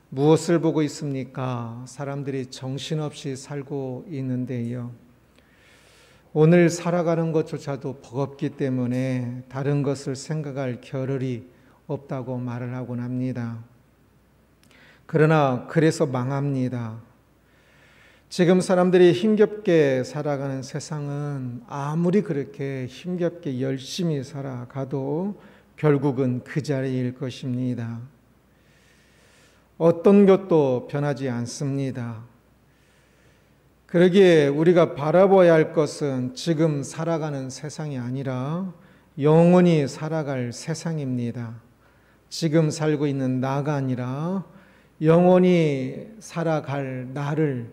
무엇을 보고 있습니까? 사람들이 정신없이 살고 있는데요. 오늘 살아가는 것조차도 버겁기 때문에 다른 것을 생각할 겨를이 없다고 말을 하곤 합니다. 그러나 그래서 망합니다. 지금 사람들이 힘겹게 살아가는 세상은 아무리 그렇게 힘겹게 열심히 살아가도 결국은 그 자리일 것입니다. 어떤 것도 변하지 않습니다. 그러기에 우리가 바라봐야 할 것은 지금 살아가는 세상이 아니라 영원히 살아갈 세상입니다. 지금 살고 있는 나가 아니라 영원히 살아갈 나를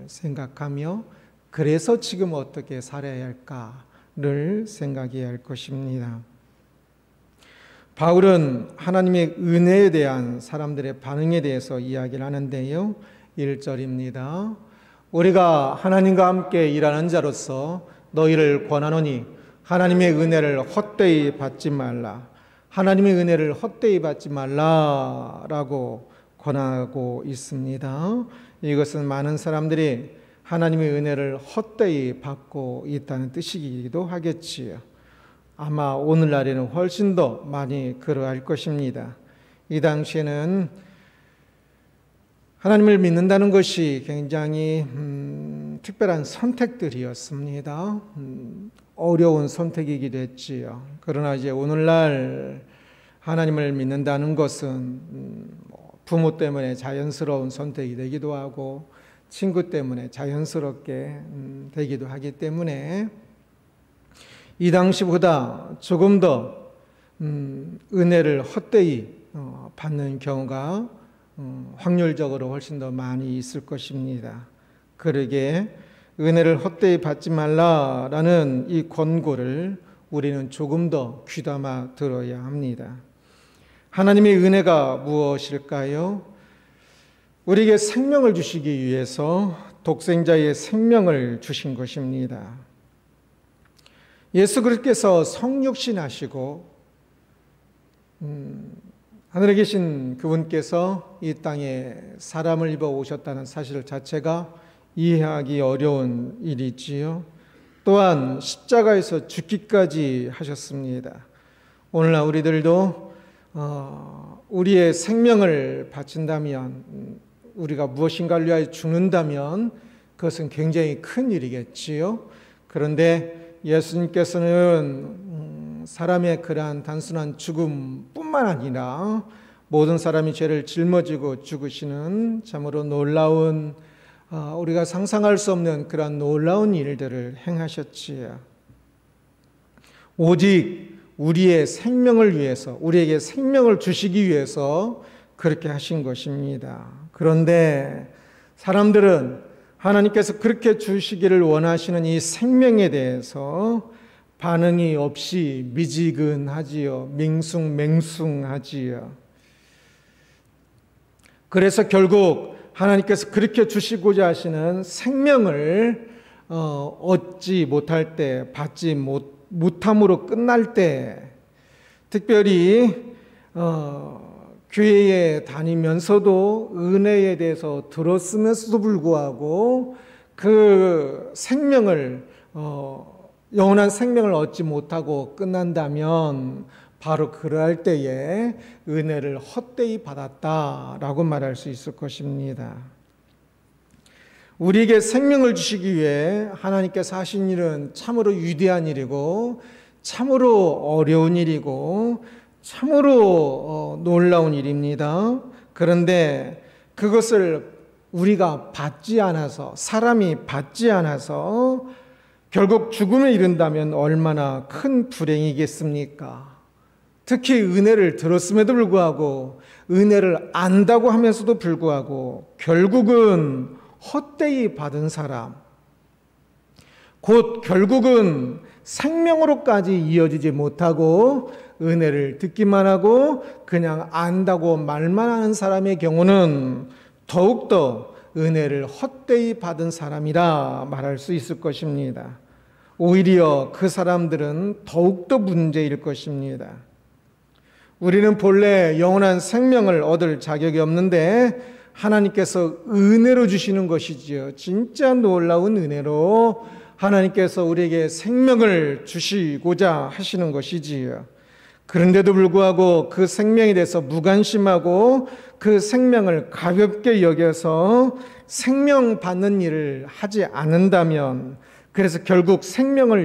생각하며 그래서 지금 어떻게 살아야 할까를 생각해야 할 것입니다. 바울은 하나님의 은혜에 대한 사람들의 반응에 대해서 이야기를 하는데요. 1절입니다. 우리가 하나님과 함께 일하는 자로서 너희를 권하노니 하나님의 은혜를 헛되이 받지 말라. 하나님의 은혜를 헛되이 받지 말라라고 권하고 있습니다. 이것은 많은 사람들이 하나님의 은혜를 헛되이 받고 있다는 뜻이기도 하겠지요. 아마 오늘날에는 훨씬 더 많이 그러할 것입니다. 이 당시에는 하나님을 믿는다는 것이 굉장히 특별한 선택들이었습니다. 어려운 선택이기도 했지요. 그러나 이제 오늘날 하나님을 믿는다는 것은 부모 때문에 자연스러운 선택이 되기도 하고 친구 때문에 자연스럽게 되기도 하기 때문에 이 당시보다 조금 더 은혜를 헛되이 받는 경우가 확률적으로 훨씬 더 많이 있을 것입니다. 그러기에 은혜를 헛되이 받지 말라라는 이 권고를 우리는 조금 더 귀담아 들어야 합니다. 하나님의 은혜가 무엇일까요? 우리에게 생명을 주시기 위해서 독생자의 생명을 주신 것입니다. 예수 그리스도께서 성육신하시고 하늘에 계신 그분께서 이 땅에 사람을 입어 오셨다는 사실 자체가 이해하기 어려운 일이지요. 또한 십자가에서 죽기까지 하셨습니다. 오늘날 우리들도 우리의 생명을 바친다면, 우리가 무엇인가를 위하여 죽는다면 그것은 굉장히 큰 일이겠지요. 그런데 예수님께서는 사람의 그러한 단순한 죽음뿐만 아니라 모든 사람이 죄를 짊어지고 죽으시는 참으로 놀라운, 우리가 상상할 수 없는 그러한 놀라운 일들을 행하셨지요. 오직 우리의 생명을 위해서, 우리에게 생명을 주시기 위해서 그렇게 하신 것입니다. 그런데 사람들은 하나님께서 그렇게 주시기를 원하시는 이 생명에 대해서 반응이 없이 미지근하지요. 맹숭맹숭하지요. 그래서 결국 하나님께서 그렇게 주시고자 하시는 생명을 얻지 못할 때, 받지 못함으로 끝날 때, 특별히 교회에 다니면서도 은혜에 대해서 들었으면서도 불구하고 그 생명을 영원한 생명을 얻지 못하고 끝난다면 바로 그럴 때에 은혜를 헛되이 받았다라고 말할 수 있을 것입니다. 우리에게 생명을 주시기 위해 하나님께서 하신 일은 참으로 위대한 일이고 참으로 어려운 일이고 참으로 놀라운 일입니다. 그런데 그것을 우리가 받지 않아서, 사람이 받지 않아서 결국 죽음에 이른다면 얼마나 큰 불행이겠습니까? 특히 은혜를 들었음에도 불구하고, 은혜를 안다고 하면서도 불구하고 결국은 헛되이 받은 사람, 곧 결국은 생명으로까지 이어지지 못하고 은혜를 듣기만 하고 그냥 안다고 말만 하는 사람의 경우는 더욱더 은혜를 헛되이 받은 사람이라 말할 수 있을 것입니다. 오히려 그 사람들은 더욱더 문제일 것입니다. 우리는 본래 영원한 생명을 얻을 자격이 없는데 하나님께서 은혜로 주시는 것이지요. 진짜 놀라운 은혜로 하나님께서 우리에게 생명을 주시고자 하시는 것이지요. 그런데도 불구하고 그 생명에 대해서 무관심하고 그 생명을 가볍게 여겨서 생명 받는 일을 하지 않는다면, 그래서 결국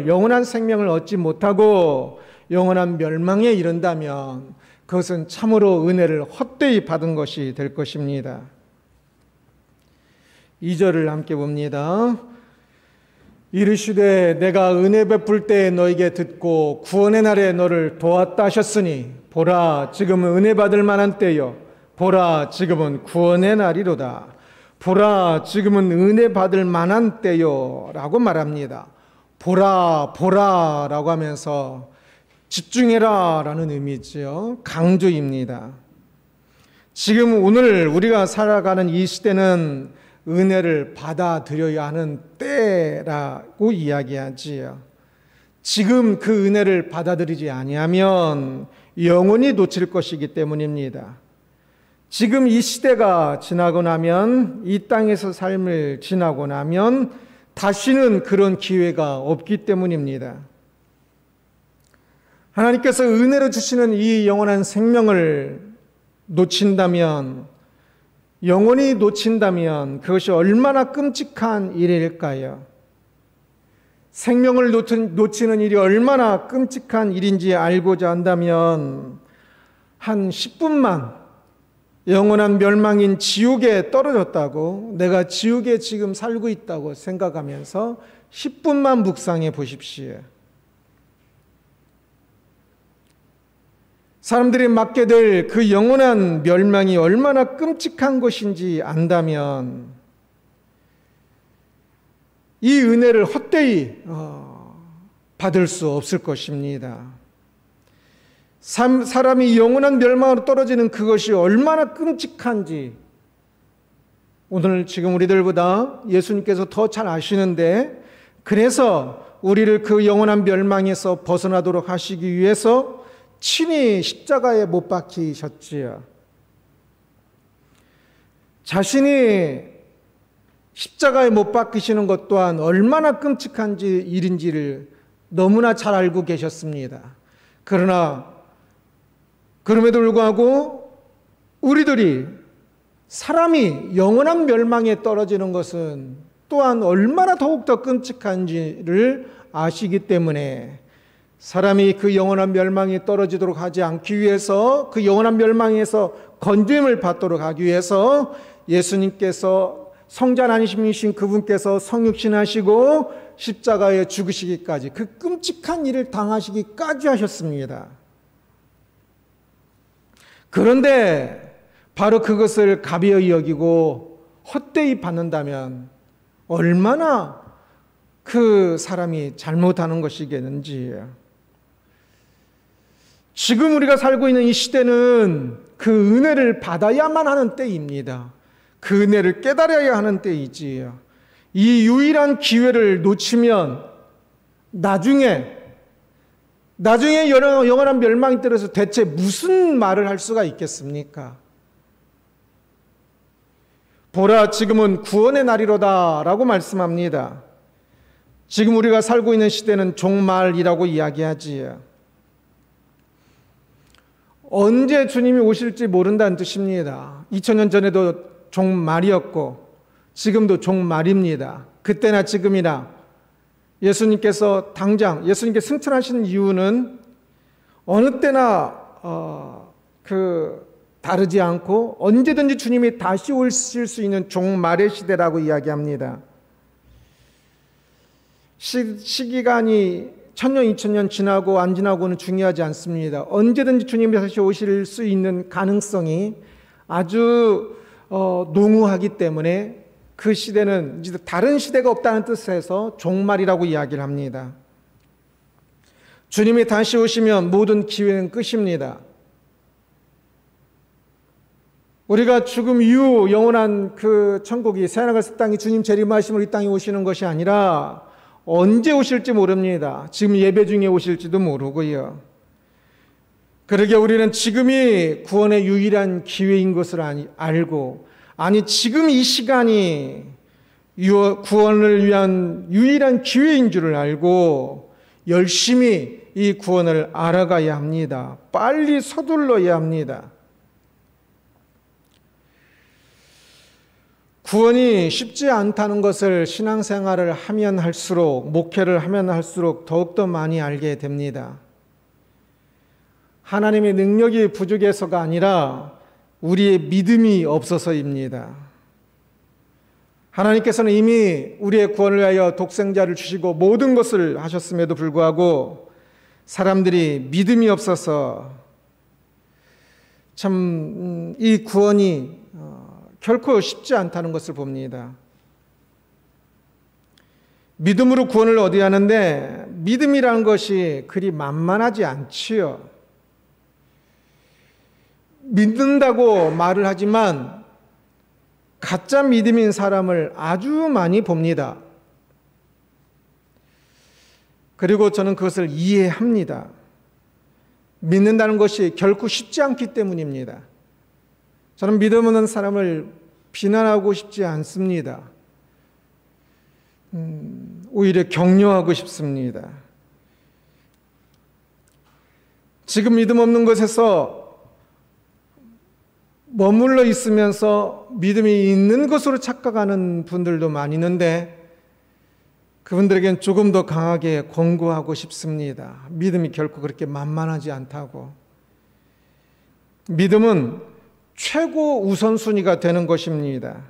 영원한 생명을 얻지 못하고 영원한 멸망에 이른다면 그것은 참으로 은혜를 헛되이 받은 것이 될 것입니다. 2절을 함께 봅니다. 이르시되 내가 은혜 베풀 때에 너에게 듣고 구원의 날에 너를 도왔다 하셨으니 보라 지금은 은혜 받을 만한 때요 보라 지금은 구원의 날이로다. 보라 지금은 은혜 받을 만한 때요 라고 말합니다. 보라 보라 라고 하면서 집중해라 라는 의미지요. 강조입니다. 지금 오늘 우리가 살아가는 이 시대는 은혜를 받아들여야 하는 때라고 이야기하지요. 지금 그 은혜를 받아들이지 아니하면 영원히 놓칠 것이기 때문입니다. 지금 이 시대가 지나고 나면, 이 땅에서 삶을 지나고 나면 다시는 그런 기회가 없기 때문입니다. 하나님께서 은혜로 주시는 이 영원한 생명을 놓친다면, 영원히 놓친다면 그것이 얼마나 끔찍한 일일까요? 생명을 놓치는 일이 얼마나 끔찍한 일인지 알고자 한다면 한 10분만 영원한 멸망인 지옥에 떨어졌다고, 내가 지옥에 지금 살고 있다고 생각하면서 10분만 묵상해 보십시오. 사람들이 맞게 될 그 영원한 멸망이 얼마나 끔찍한 것인지 안다면 이 은혜를 헛되이 받을 수 없을 것입니다. 사람이 영원한 멸망으로 떨어지는 그것이 얼마나 끔찍한지 오늘 지금 우리들보다 예수님께서 더 잘 아시는데, 그래서 우리를 그 영원한 멸망에서 벗어나도록 하시기 위해서 친히 십자가에 못 박히셨지요. 자신이 십자가에 못 박히시는 것 또한 얼마나 끔찍한 일인지를 너무나 잘 알고 계셨습니다. 그럼에도 불구하고 우리들이 사람이 영원한 멸망에 떨어지는 것은 또한 얼마나 더욱더 끔찍한지를 아시기 때문에 사람이 그 영원한 멸망에 떨어지도록 하지 않기 위해서, 그 영원한 멸망에서 건짐을 받도록 하기 위해서 예수님께서 성자 하나님이신 그분께서 성육신하시고 십자가에 죽으시기까지, 그 끔찍한 일을 당하시기까지 하셨습니다. 그런데 바로 그것을 가벼이 여기고 헛되이 받는다면 얼마나 그 사람이 잘못하는 것이겠는지요. 지금 우리가 살고 있는 이 시대는 그 은혜를 받아야만 하는 때입니다. 그 은혜를 깨달아야 하는 때이지요. 이 유일한 기회를 놓치면 나중에 영원한 멸망이 떨어져서 대체 무슨 말을 할 수가 있겠습니까? 보라 지금은 구원의 날이로다 라고 말씀합니다. 지금 우리가 살고 있는 시대는 종말이라고 이야기하지요. 언제 주님이 오실지 모른다는 뜻입니다. 2000년 전에도 종말이었고 지금도 종말입니다. 그때나 지금이나 예수님께 승천하신 이유는 어느 때나 다르지 않고 언제든지 주님이 다시 오실 수 있는 종말의 시대라고 이야기합니다. 시기간이 1000년, 2000년 지나고 안 지나고는 중요하지 않습니다. 언제든지 주님이 다시 오실 수 있는 가능성이 아주 농후하기 때문에 그 시대는 이제 다른 시대가 없다는 뜻에서 종말이라고 이야기를 합니다. 주님이 다시 오시면 모든 기회는 끝입니다. 우리가 죽음 이후 영원한 그 천국이, 새하늘과 새 땅이 주님 재림하심으로 이 땅에 오시는 것이 아니라 언제 오실지 모릅니다. 지금 예배 중에 오실지도 모르고요. 그러게 우리는 지금이 구원의 유일한 기회인 것을 알고, 아니 지금 이 시간이 구원을 위한 유일한 기회인 줄을 알고 열심히 이 구원을 알아가야 합니다. 빨리 서둘러야 합니다. 구원이 쉽지 않다는 것을 신앙생활을 하면 할수록, 목회를 하면 할수록 더욱더 많이 알게 됩니다. 하나님의 능력이 부족해서가 아니라 우리의 믿음이 없어서입니다. 하나님께서는 이미 우리의 구원을 위하여 독생자를 주시고 모든 것을 하셨음에도 불구하고 사람들이 믿음이 없어서 참 이 구원이 결코 쉽지 않다는 것을 봅니다. 믿음으로 구원을 얻어야 하는데 믿음이라는 것이 그리 만만하지 않지요. 믿는다고 말을 하지만 가짜 믿음인 사람을 아주 많이 봅니다. 그리고 저는 그것을 이해합니다. 믿는다는 것이 결코 쉽지 않기 때문입니다. 저는 믿음 없는 사람을 비난하고 싶지 않습니다. 오히려 격려하고 싶습니다. 지금 믿음 없는 것에서 머물러 있으면서 믿음이 있는 것으로 착각하는 분들도 많이 있는데 그분들에겐 조금 더 강하게 권고하고 싶습니다. 믿음이 결코 그렇게 만만하지 않다고. 믿음은 최고 우선순위가 되는 것입니다.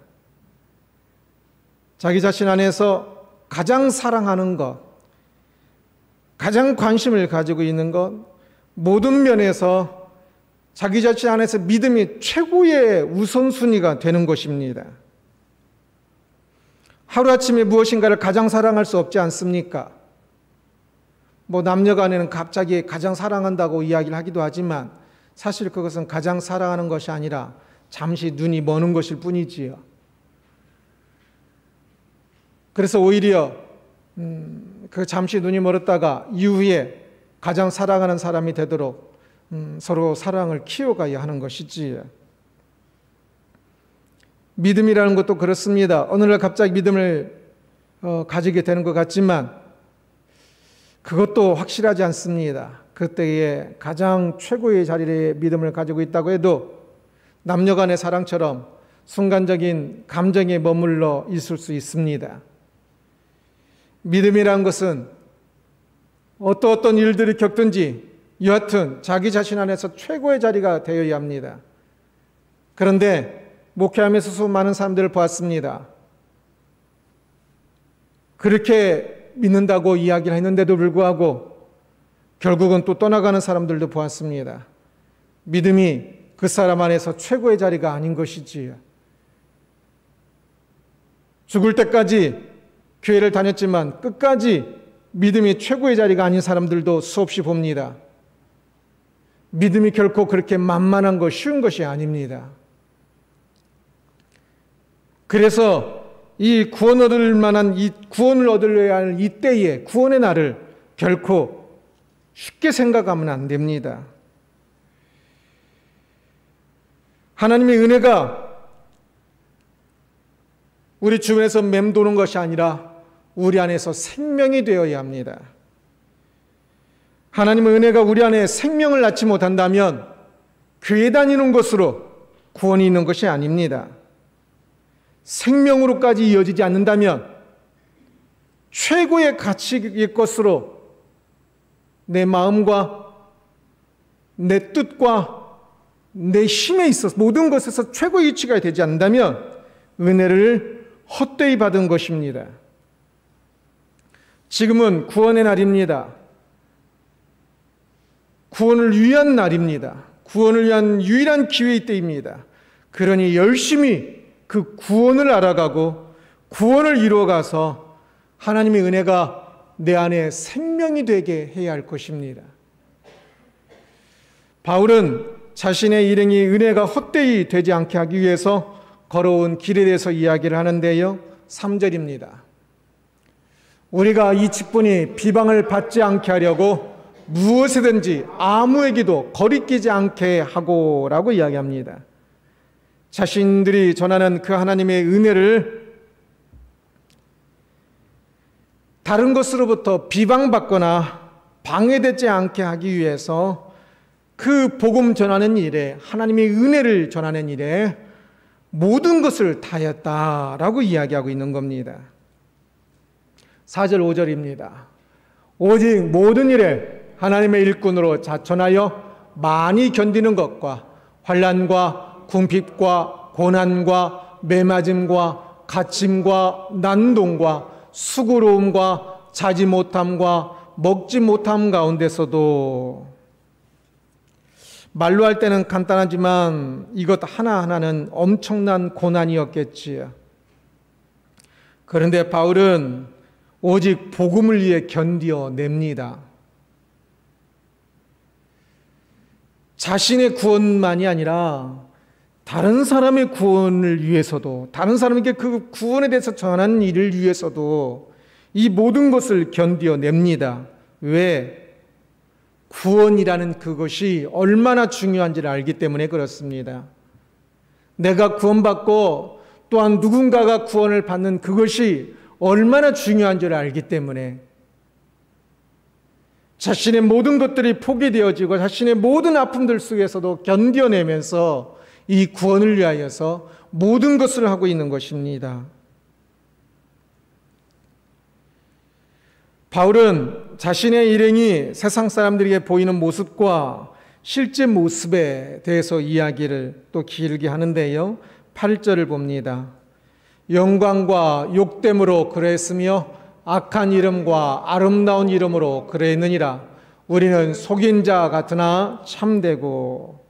자기 자신 안에서 가장 사랑하는 것, 가장 관심을 가지고 있는 것, 모든 면에서 자기 자신 안에서 믿음이 최고의 우선순위가 되는 것입니다. 하루아침에 무엇인가를 가장 사랑할 수 없지 않습니까? 남녀 간에는 갑자기 가장 사랑한다고 이야기를 하기도 하지만 사실 그것은 가장 사랑하는 것이 아니라 잠시 눈이 머는 것일 뿐이지요. 그래서 오히려 그 잠시 눈이 멀었다가 이후에 가장 사랑하는 사람이 되도록 서로 사랑을 키워가야 하는 것이지. 믿음이라는 것도 그렇습니다. 어느 날 갑자기 믿음을 가지게 되는 것 같지만 그것도 확실하지 않습니다. 그때에 가장 최고의 자리에 믿음을 가지고 있다고 해도 남녀 간의 사랑처럼 순간적인 감정에 머물러 있을 수 있습니다. 믿음이라는 것은 어떤 일들이 겪든지 여하튼 자기 자신 안에서 최고의 자리가 되어야 합니다. 그런데 목회하면서 수많은 사람들을 보았습니다. 그렇게 믿는다고 이야기를 했는데도 불구하고 결국은 또 떠나가는 사람들도 보았습니다. 믿음이 그 사람 안에서 최고의 자리가 아닌 것이지요. 죽을 때까지 교회를 다녔지만 끝까지 믿음이 최고의 자리가 아닌 사람들도 수없이 봅니다. 믿음이 결코 그렇게 만만한 것, 쉬운 것이 아닙니다. 그래서 이 구원을 얻으려야 할 이때에 구원의 날을 결코 쉽게 생각하면 안 됩니다. 하나님의 은혜가 우리 주변에서 맴도는 것이 아니라 우리 안에서 생명이 되어야 합니다. 하나님의 은혜가 우리 안에 생명을 낳지 못한다면 교회 다니는 것으로 구원이 있는 것이 아닙니다. 생명으로까지 이어지지 않는다면 최고의 가치의 것으로 내 마음과 내 뜻과 내 힘에 있어서 모든 것에서 최고의 위치가 되지 않는다면 은혜를 헛되이 받은 것입니다. 지금은 구원의 날입니다. 구원을 위한 날입니다. 구원을 위한 유일한 기회의 때입니다. 그러니 열심히 그 구원을 알아가고 구원을 이루어가서 하나님의 은혜가 내 안에 생명이 되게 해야 할 것입니다. 바울은 자신의 일행이 은혜가 헛되이 되지 않게 하기 위해서 걸어온 길에 대해서 이야기를 하는데요. 3절입니다. 우리가 이 직분이 비방을 받지 않게 하려고 무엇이든지 아무에게도 거리끼지 않게 하고라고 이야기합니다. 자신들이 전하는 그 하나님의 은혜를 다른 것으로부터 비방받거나 방해되지 않게 하기 위해서 그 복음 전하는 일에, 하나님의 은혜를 전하는 일에 모든 것을 다했다라고 이야기하고 있는 겁니다. 4절 5절입니다. 오직 모든 일에 하나님의 일꾼으로 자천하여 많이 견디는 것과 환난과 궁핍과 고난과 매맞음과 갇힘과 난동과 수고로움과 자지 못함과 먹지 못함 가운데서도, 말로 할 때는 간단하지만 이것 하나하나는 엄청난 고난이었겠지요. 그런데 바울은 오직 복음을 위해 견디어냅니다. 자신의 구원만이 아니라 다른 사람의 구원을 위해서도, 다른 사람에게 그 구원에 대해서 전하는 일을 위해서도 이 모든 것을 견디어냅니다. 왜? 구원이라는 그것이 얼마나 중요한지를 알기 때문에 그렇습니다. 내가 구원받고 또한 누군가가 구원을 받는 그것이 얼마나 중요한지를 알기 때문에 자신의 모든 것들이 포기되어지고 자신의 모든 아픔들 속에서도 견뎌내면서 이 구원을 위하여서 모든 것을 하고 있는 것입니다. 바울은 자신의 일행이 세상 사람들에게 보이는 모습과 실제 모습에 대해서 이야기를 또 길게 하는데요. 8절을 봅니다. 영광과 욕됨으로 그랬으며 악한 이름과 아름다운 이름으로 그랬느니라. 우리는 속인 자 같으나 참되고.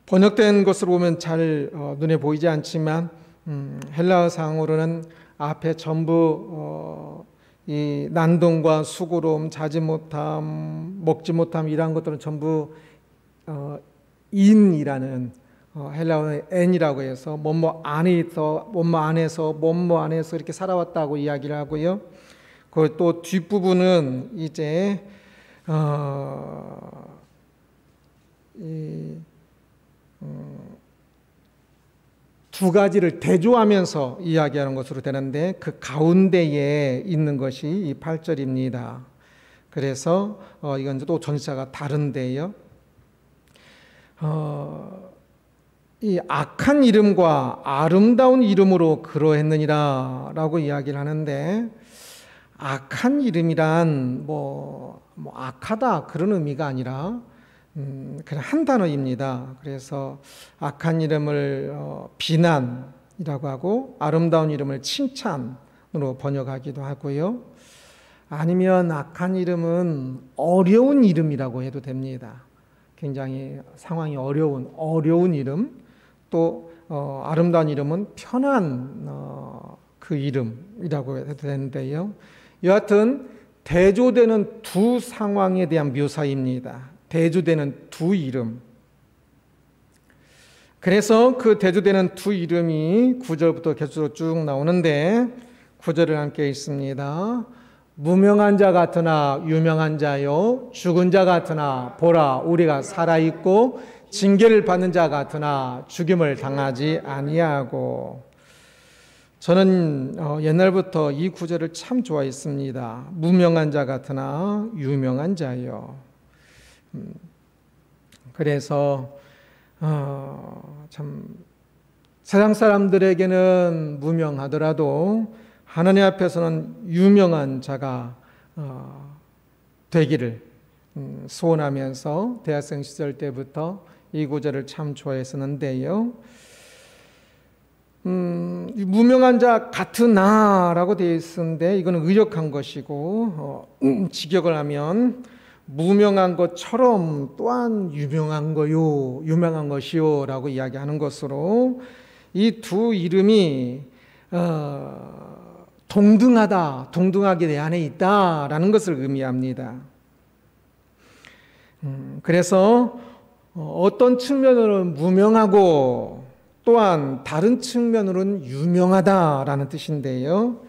번역된 것으로 보면 잘 눈에 보이지 않지만 헬라어상으로는 앞에 전부 이 난동과 수고로움, 자지 못함, 먹지 못함 이러한 것들은 전부 인이라는 헬라어의 n이라고 해서 뭐뭐 안에서 뭐뭐 안에서 이렇게 살아왔다고 이야기를 하고요. 그 또 뒷부분은 이제 두 가지를 대조하면서 이야기하는 것으로 되는데 그 가운데에 있는 것이 이 8절입니다. 그래서 이건 또 전치사가 다른데요. 이 악한 이름과 아름다운 이름으로 그러했느니라 라고 이야기를 하는데, 악한 이름이란 뭐 악하다 그런 의미가 아니라 그냥 한 단어입니다. 그래서 악한 이름을 비난이라고 하고 아름다운 이름을 칭찬으로 번역하기도 하고요. 아니면 악한 이름은 어려운 이름이라고 해도 됩니다. 굉장히 상황이 어려운 이름, 또 아름다운 이름은 편한 그 이름이라고 해도 되는데요. 여하튼 대조되는 두 상황에 대한 묘사입니다. 대조되는 두 이름. 그래서 그 대조되는 두 이름이 9절부터 계속으로 쭉 나오는데 9절을 함께 읽습니다. 무명한 자 같으나 유명한 자요, 죽은 자 같으나 보라 우리가 살아있고 징계를 받는 자 같으나 죽임을 당하지 아니하고. 저는 옛날부터 이 구절을 참 좋아했습니다. 무명한 자 같으나 유명한 자요. 그래서 참 세상 사람들에게는 무명하더라도 하나님 앞에서는 유명한 자가 되기를 소원하면서 대학생 시절 때부터 이 구절을 참 좋아했었는데요. 무명한 자 같으나라고 되어 있는데 이거는 의역한 것이고 직역을 하면 무명한 것처럼 또한 유명한 것이요 라고 이야기하는 것으로 이 두 이름이 동등하게 내 안에 있다라는 것을 의미합니다. 그래서 어떤 측면으로는 무명하고 또한 다른 측면으로는 유명하다라는 뜻인데요.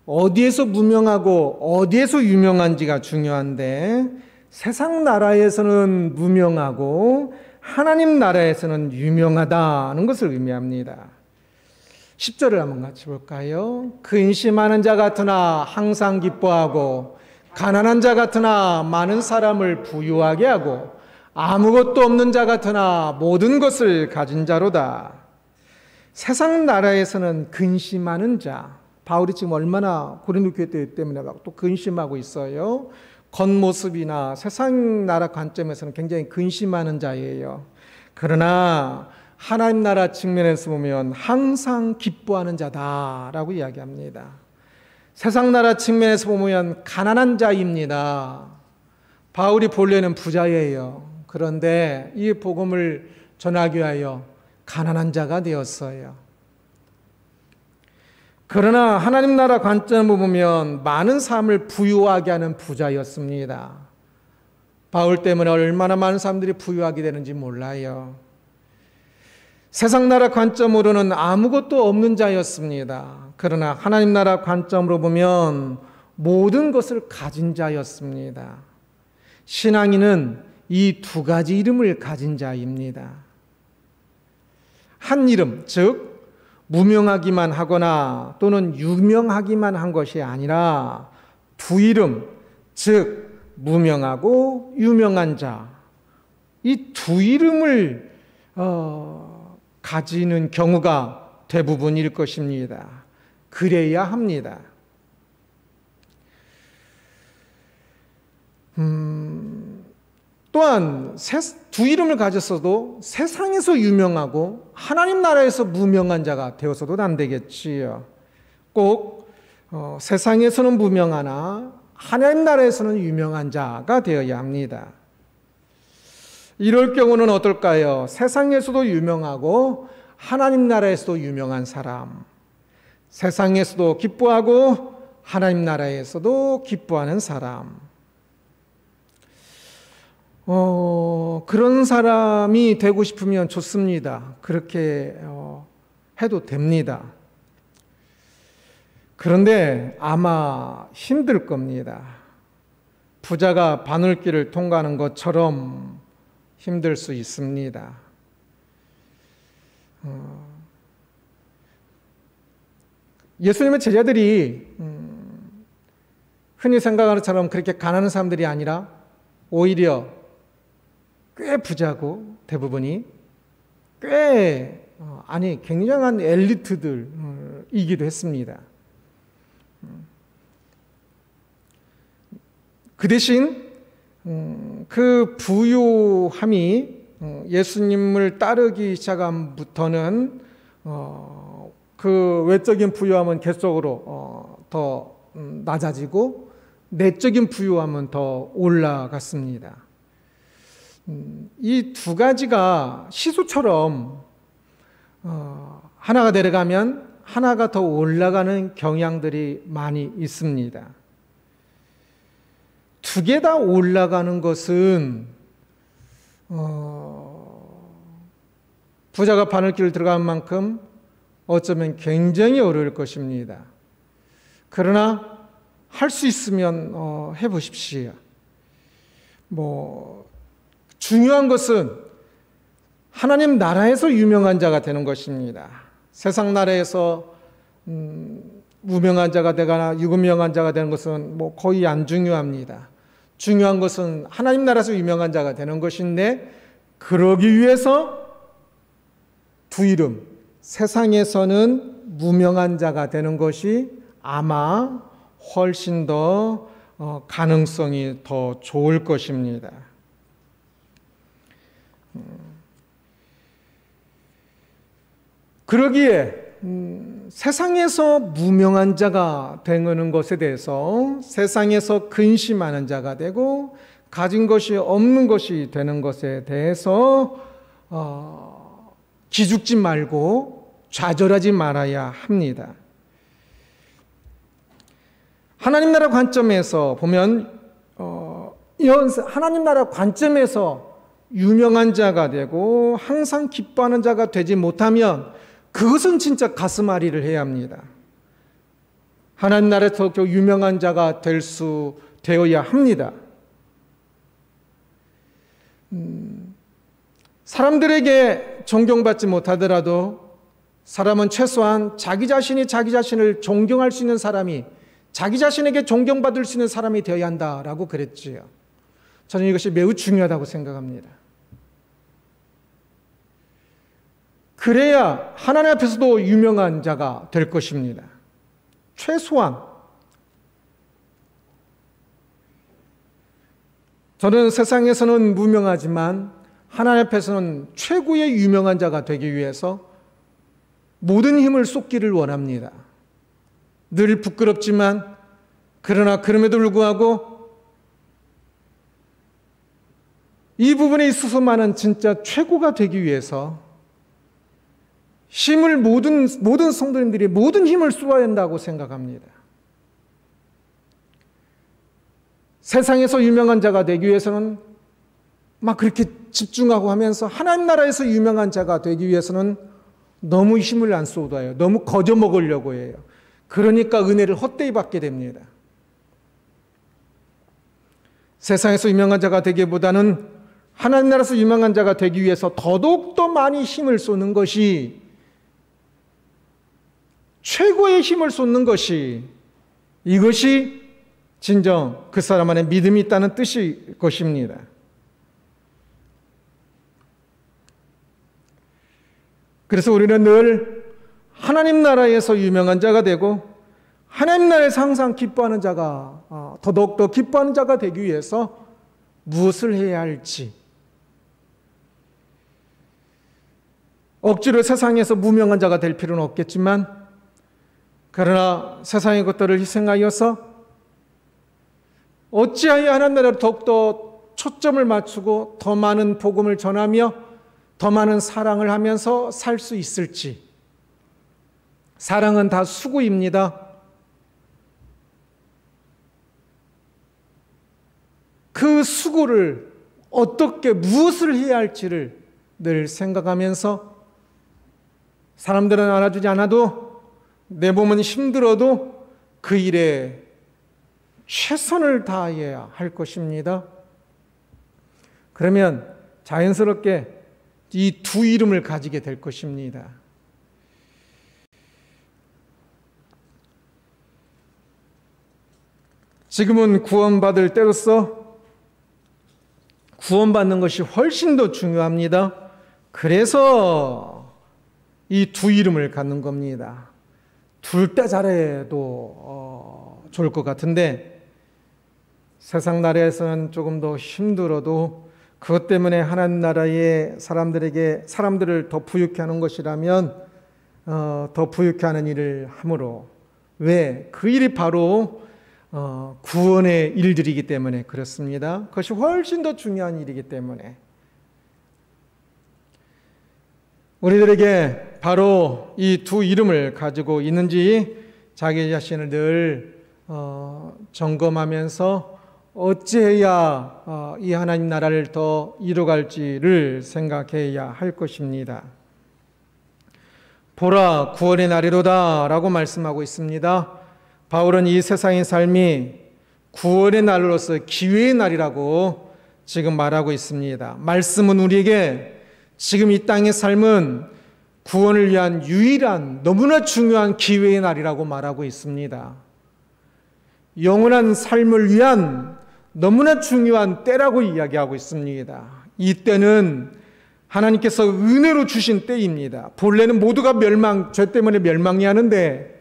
어디에서 무명하고 어디에서 유명한지가 중요한데 세상 나라에서는 무명하고 하나님 나라에서는 유명하다는 것을 의미합니다. 10절을 한번 같이 볼까요? 근심하는 자 같으나 항상 기뻐하고 가난한 자 같으나 많은 사람을 부유하게 하고 아무것도 없는 자 같으나 모든 것을 가진 자로다. 세상 나라에서는 근심하는 자, 바울이 지금 얼마나 고린도 교회 때문에 또 근심하고 있어요. 겉모습이나 세상 나라 관점에서는 굉장히 근심하는 자예요. 그러나 하나님 나라 측면에서 보면 항상 기뻐하는 자다라고 이야기합니다. 세상 나라 측면에서 보면 가난한 자입니다. 바울이 본래는 부자예요. 그런데 이 복음을 전하기 위하여 가난한 자가 되었어요. 그러나 하나님 나라 관점을 보면 많은 삶을 부유하게 하는 부자였습니다. 바울 때문에 얼마나 많은 사람들이 부유하게 되는지 몰라요. 세상 나라 관점으로는 아무것도 없는 자였습니다. 그러나 하나님 나라 관점으로 보면 모든 것을 가진 자였습니다. 신앙인은 이 두 가지 이름을 가진 자입니다. 한 이름, 즉 무명하기만 하거나 또는 유명하기만 한 것이 아니라 두 이름, 즉 무명하고 유명한 자, 이 두 이름을 가지는 경우가 대부분일 것입니다. 그래야 합니다. 또한 두 이름을 가졌어도 세상에서 유명하고 하나님 나라에서 무명한 자가 되어서도 안 되겠지요. 꼭 세상에서는 무명하나 하나님 나라에서는 유명한 자가 되어야 합니다. 이럴 경우는 어떨까요? 세상에서도 유명하고 하나님 나라에서도 유명한 사람, 세상에서도 기뻐하고 하나님 나라에서도 기뻐하는 사람, 그런 사람이 되고 싶으면 좋습니다. 그렇게 해도 됩니다. 그런데 아마 힘들 겁니다. 부자가 바늘길을 통과하는 것처럼 힘들 수 있습니다. 예수님의 제자들이 흔히 생각하는 것처럼 그렇게 가난한 사람들이 아니라 오히려 꽤 부자고 대부분이 굉장한 엘리트들이기도 했습니다. 그 대신 그 부유함이 예수님을 따르기 시작함부터는 그 외적인 부유함은 계속적으로 더 낮아지고 내적인 부유함은 더 올라갔습니다. 이 두 가지가 시소처럼 하나가 내려가면 하나가 더 올라가는 경향들이 많이 있습니다. 두 개 다 올라가는 것은 부자가 바늘길을 들어간 만큼 어쩌면 굉장히 어려울 것입니다. 그러나 할 수 있으면 해보십시오. 중요한 것은 하나님 나라에서 유명한 자가 되는 것입니다. 세상 나라에서 무명한 자가 되거나 유명한 자가 되는 것은 거의 안 중요합니다. 중요한 것은 하나님 나라에서 유명한 자가 되는 것인데, 그러기 위해서 두 이름, 세상에서는 무명한 자가 되는 것이 아마 훨씬 더 가능성이 더 좋을 것입니다. 그러기에 세상에서 무명한 자가 되는 것에 대해서, 세상에서 근심하는 자가 되고 가진 것이 없는 것이 되는 것에 대해서 기죽지 말고 좌절하지 말아야 합니다. 하나님 나라 관점에서 보면 하나님 나라 관점에서 유명한 자가 되고 항상 기뻐하는 자가 되지 못하면 그것은 진짜 가슴앓이를 해야 합니다. 하나님 나라에서 유명한 자가 되어야 합니다. 사람들에게 존경받지 못하더라도 사람은 최소한 자기 자신이 자기 자신을 존경할 수 있는 사람이, 자기 자신에게 존경받을 수 있는 사람이 되어야 한다라고 그랬지요. 저는 이것이 매우 중요하다고 생각합니다. 그래야 하나님 앞에서도 유명한 자가 될 것입니다. 최소한. 저는 세상에서는 무명하지만 하나님 앞에서는 최고의 유명한 자가 되기 위해서 모든 힘을 쏟기를 원합니다. 늘 부끄럽지만 그러나 그럼에도 불구하고 이 부분에 있어서만은 진짜 최고가 되기 위해서 힘을 모든 성도님들이 모든 힘을 쏟아야 한다고 생각합니다. 세상에서 유명한 자가 되기 위해서는 막 그렇게 집중하고 하면서 하나님 나라에서 유명한 자가 되기 위해서는 너무 힘을 안 쏟아요. 너무 거저 먹으려고 해요. 그러니까 은혜를 헛되이 받게 됩니다. 세상에서 유명한 자가 되기보다는 하나님 나라에서 유명한 자가 되기 위해서 더더욱더 많이 힘을 쏟는 것이, 최고의 힘을 쏟는 것이, 이것이 진정 그 사람 안에 믿음이 있다는 뜻일 것입니다. 그래서 우리는 늘 하나님 나라에서 유명한 자가 되고 하나님 나라에서 항상 기뻐하는 자가, 더더욱더 기뻐하는 자가 되기 위해서 무엇을 해야 할지, 억지로 세상에서 무명한 자가 될 필요는 없겠지만 그러나 세상의 것들을 희생하여서 어찌하여 하나님 나라로 더욱더 초점을 맞추고 더 많은 복음을 전하며 더 많은 사랑을 하면서 살 수 있을지. 사랑은 다 수고입니다. 그 수고를 어떻게 무엇을 해야 할지를 늘 생각하면서 사람들은 알아주지 않아도 내 몸은 힘들어도 그 일에 최선을 다해야 할 것입니다. 그러면 자연스럽게 이 두 이름을 가지게 될 것입니다. 지금은 구원받을 때로서 구원받는 것이 훨씬 더 중요합니다. 그래서 이 두 이름을 갖는 겁니다. 둘 다 잘해도 좋을 것 같은데 세상 나라에서는 조금 더 힘들어도 그것 때문에 하나님 나라의 사람들을 더 부유케 하는 것이라면 더 부유케 하는 일을 함으로, 왜? 그 일이 바로 구원의 일들이기 때문에 그렇습니다. 그것이 훨씬 더 중요한 일이기 때문에 우리들에게 바로 이 두 이름을 가지고 있는지 자기 자신을 늘 점검하면서 어찌해야 이 하나님 나라를 더 이루어갈지를 생각해야 할 것입니다. 보라, 구원의 날이로다 라고 말씀하고 있습니다. 바울은 이 세상의 삶이 구원의 날로서 기회의 날이라고 지금 말하고 있습니다. 말씀은 우리에게 지금 이 땅의 삶은 구원을 위한 유일한 너무나 중요한 기회의 날이라고 말하고 있습니다. 영원한 삶을 위한 너무나 중요한 때라고 이야기하고 있습니다. 이 때는 하나님께서 은혜로 주신 때입니다. 본래는 모두가 죄 때문에 멸망이 하는데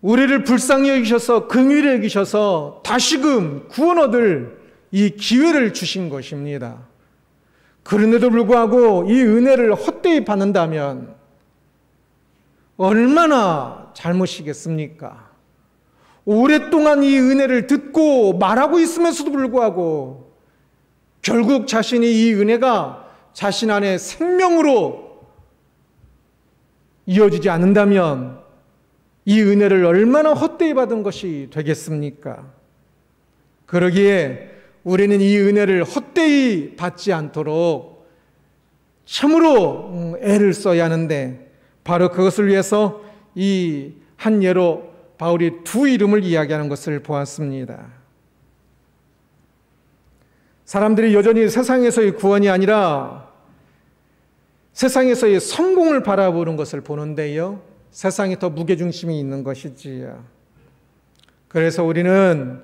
우리를 불쌍히 여기셔서 긍휼히 여기셔서 다시금 구원 얻을 이 기회를 주신 것입니다. 그런데도 불구하고 이 은혜를 헛되이 받는다면 얼마나 잘못이겠습니까? 오랫동안 이 은혜를 듣고 말하고 있으면서도 불구하고 결국 자신이 이 은혜가 자신 안에 생명으로 이어지지 않는다면 이 은혜를 얼마나 헛되이 받은 것이 되겠습니까? 그러기에 우리는 이 은혜를 헛되이 받지 않도록 참으로 애를 써야 하는데, 바로 그것을 위해서 이 한 예로 바울이 두 이름을 이야기하는 것을 보았습니다. 사람들이 여전히 세상에서의 구원이 아니라 세상에서의 성공을 바라보는 것을 보는데요, 세상이 더 무게중심이 있는 것이지요. 그래서 우리는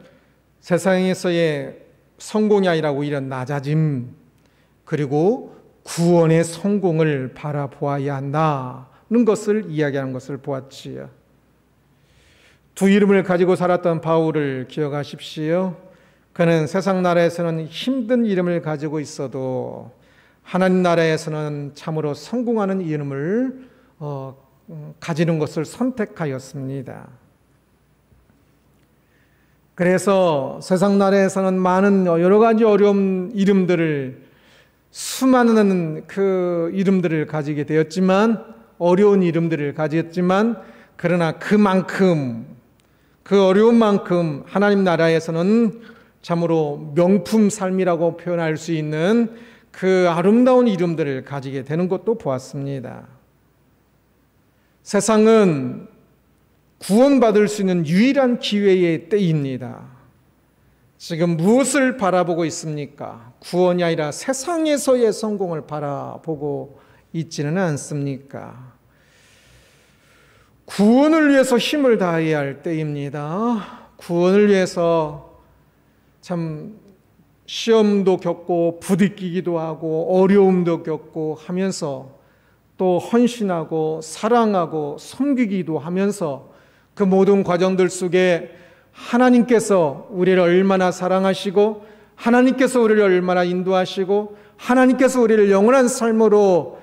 세상에서의 성공이 아니라 오히려 낮아짐, 그리고 구원의 성공을 바라보아야 한다는 것을 이야기하는 것을 보았지요. 두 이름을 가지고 살았던 바울을 기억하십시오. 그는 세상 나라에서는 힘든 이름을 가지고 있어도 하나님 나라에서는 참으로 성공하는 이름을 가지는 것을 선택하였습니다. 그래서 세상 나라에서는 많은 여러 가지 어려운 이름들을, 수많은 그 이름들을 가지게 되었지만, 어려운 이름들을 가졌지만, 그러나 그만큼, 그 어려운 만큼 하나님 나라에서는 참으로 명품 삶이라고 표현할 수 있는 그 아름다운 이름들을 가지게 되는 것도 보았습니다. 세상은 구원받을 수 있는 유일한 기회의 때입니다. 지금 무엇을 바라보고 있습니까? 구원이 아니라 세상에서의 성공을 바라보고 있지는 않습니까? 구원을 위해서 힘을 다해야 할 때입니다. 구원을 위해서 참 시험도 겪고 부딪히기도 하고 어려움도 겪고 하면서 또 헌신하고 사랑하고 섬기기도 하면서 그 모든 과정들 속에 하나님께서 우리를 얼마나 사랑하시고 하나님께서 우리를 얼마나 인도하시고 하나님께서 우리를 영원한 삶으로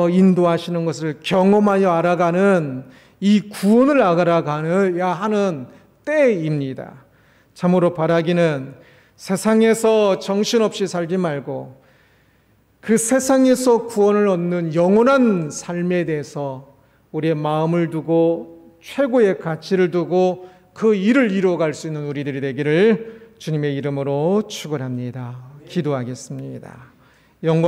인도하시는 것을 경험하여 알아가는, 이 구원을 알아가야 하는 때입니다. 참으로 바라기는 세상에서 정신없이 살지 말고 그 세상에서 구원을 얻는 영원한 삶에 대해서 우리의 마음을 두고 최고의 가치를 두고 그 일을 이루어갈 수 있는 우리들이 되기를 주님의 이름으로 축원합니다. 기도하겠습니다. 영광